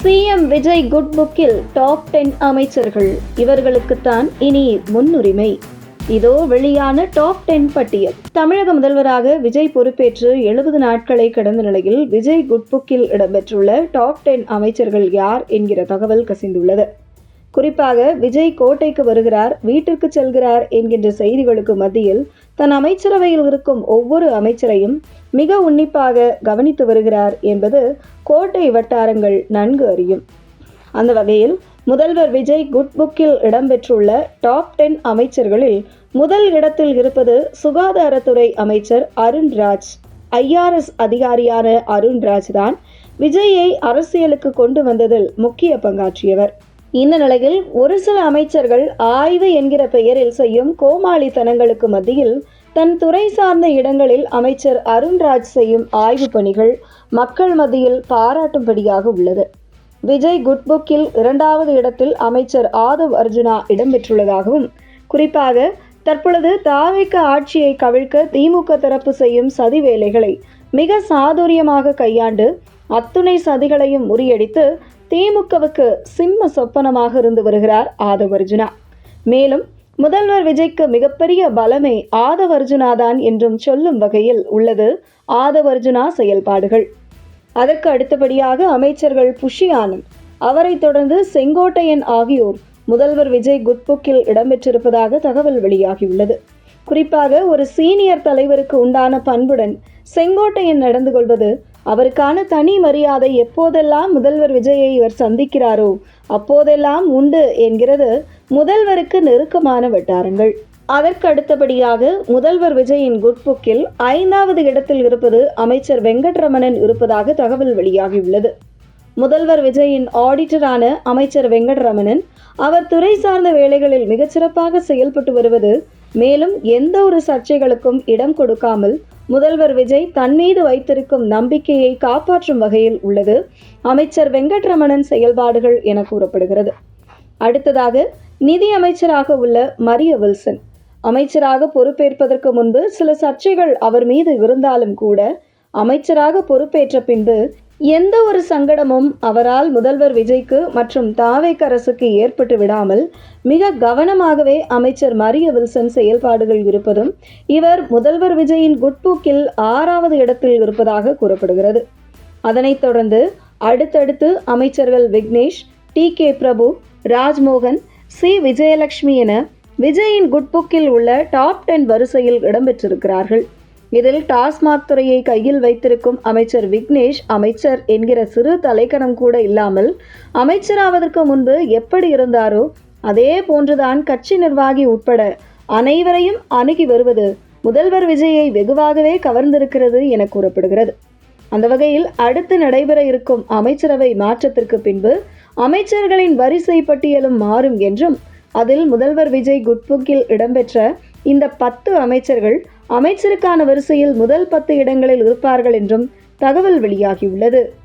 CM Vijay good புக்கில் top 10 அமைச்சர்கள், இவர்களுக்குத்தான் இனி முன்னுரிமை. இதோ வெளியான டாப் 10 பட்டியல். தமிழக முதல்வராக விஜய் பொறுப்பேற்று 70 நாட்களை கடந்த நிலையில் விஜய் குட் புக்கில் இடம்பெற்றுள்ள டாப் 10 அமைச்சர்கள் யார் என்கிற தகவல் கசிந்துள்ளது. குறிப்பாக விஜய் கோட்டைக்கு வருகிறார், வீட்டிற்கு செல்கிறார் என்கின்ற செய்திகளுக்கு மத்தியில் தன் அமைச்சரவையில் இருக்கும் ஒவ்வொரு அமைச்சரையும் மிக உன்னிப்பாக கவனித்து வருகிறார் என்பது கோட்டை வட்டாரங்கள் நன்கு அறியும். அந்த வகையில் முதல்வர் விஜய் குட் புக்கில் இடம்பெற்றுள்ள டாப் 10 அமைச்சர்களில் முதல் இடத்தில் இருப்பது சுகாதாரத்துறை அமைச்சர் அருண்ராஜ். IRS அதிகாரியான அருண்ராஜ் தான் விஜயை அரசியலுக்கு கொண்டு வந்ததில் முக்கிய பங்காற்றியவர். இந்த நிலையில் ஒரு சில அமைச்சர்கள் ஆய்வு என்கிற பெயரில் செய்யும் கோமாளித்தனங்களுக்கு மத்தியில் தன் துறை சார்ந்த இடங்களில் அமைச்சர் அருண்ராஜ் செய்யும் ஆய்வு பணிகள் மக்கள் மத்தியில் பாராட்டும்படியாக உள்ளது. விஜய் குட் புக்கில் 2வது இடத்தில் அமைச்சர் ஆதவ் அர்ஜுனா இடம்பெற்றுள்ளதாகவும், குறிப்பாக தற்பொழுது தாவேக ஆட்சியை கவிழ்க்க திமுக தரப்பு செய்யும் சதி வேலைகளை மிக சாதுரியமாக கையாண்டு அத்துணை சதிகளையும் முறியடித்து திமுகவுக்கு சிம்ம சொப்பனமாக இருந்து வருகிறார் ஆதவ் அர்ஜுனா. மேலும் முதல்வர் விஜய்க்கு மிகப்பெரிய பலமே ஆதவ் அர்ஜுனா தான் என்றும் சொல்லும் வகையில் உள்ளது ஆதவ் அர்ஜுனா செயல்பாடுகள். அதற்கு அடுத்தபடியாக அமைச்சர்கள் புஷி ஆனந்த், அவரை தொடர்ந்து செங்கோட்டையன் ஆகியோர் முதல்வர் விஜய் குட் புக்கில் இடம்பெற்றிருப்பதாக தகவல் வெளியாகியுள்ளது. குறிப்பாக ஒரு சீனியர் தலைவருக்கு உண்டான பண்புடன் செங்கோட்டையன் நடந்து கொள்வது, அவருக்கான தனி மரியாதை எப்போதெல்லாம் முதல்வர் விஜயை இவர் சந்திக்கிறாரோ அப்போதெல்லாம் உண்டு என்கிறது முதல்வருக்கு நெருக்கமான வட்டாரங்கள். அதற்கு அடுத்தபடியாக முதல்வர் விஜயின் குட் புக்கில் 5வது இடத்தில் இருப்பது அமைச்சர் வெங்கட்ரமணன் இருப்பதாக தகவல் வெளியாகியுள்ளது. முதல்வர் விஜயின் ஆடிட்டரான அமைச்சர் வெங்கட்ரமணன் அவர் துறை சார்ந்த வேலைகளில் மிகச்சிறப்பாக செயல்பட்டு வருவது, மேலும் எந்த ஒரு சர்ச்சைகளுக்கும் இடம் கொடுக்காமல் முதல்வர் விஜய் தன் மீது வைத்திருக்கும் நம்பிக்கையை காப்பாற்றும் வகையில் உள்ளது அமைச்சர் வெங்கட்ரமணன் செயல்பாடுகள் என கூறப்படுகிறது. அடுத்ததாக நிதி அமைச்சராக உள்ள மரிய வில்சன். அமைச்சராக பொறுப்பேற்பதற்கு முன்பு சில சர்ச்சைகள் அவர் மீது இருந்தாலும் கூட அமைச்சராக பொறுப்பேற்ற பின்பு எந்த ஒரு சங்கடமும் அவரால் முதல்வர் விஜய்க்கு மற்றும் தாவேக அரசுக்கு ஏற்பட்டு விடாமல் மிக கவனமாகவே அமைச்சர் மரிய வில்சன் செயல்பாடுகள் இருப்பதும் இவர் முதல்வர் விஜயின் குட் புக்கில் 6வது இடத்தில் இருப்பதாக கூறப்படுகிறது. அதனைத் தொடர்ந்து அடுத்தடுத்து அமைச்சர்கள் விக்னேஷ், TK பிரபு, ராஜ்மோகன், C விஜயலட்சுமி என விஜயின் குட் புக்கில் உள்ள டாப் 10 வரிசையில் இடம்பெற்றிருக்கிறார்கள். இதில் டாஸ்மாக் துறையை கையில் வைத்திருக்கும் அமைச்சர் விக்னேஷ் அமைச்சர் என்கிற சிறு தலைக்கணம் கூட இல்லாமல் அமைச்சராவதற்கு முன்பு எப்படி இருந்தாரோ அதே போன்றுதான் கட்சி நிர்வாகி உட்பட அனைவரையும் அணுகி வருவது முதல்வர் விஜயை வெகுவாகவே கவர்ந்திருக்கிறது என கூறப்படுகிறது. அந்த வகையில் அடுத்து நடைபெற இருக்கும் அமைச்சரவை மாற்றத்திற்கு பின்பு அமைச்சர்களின் வரிசை பட்டியலும் மாறும் என்றும், அதில் முதல்வர் விஜய் குட் புக்கில் இடம்பெற்ற இந்த 10 அமைச்சர்கள் அமைச்சருக்கான வரிசையில் முதல் 10 இடங்களில் இருப்பார்கள் என்றும் தகவல் வெளியாகியுள்ளது.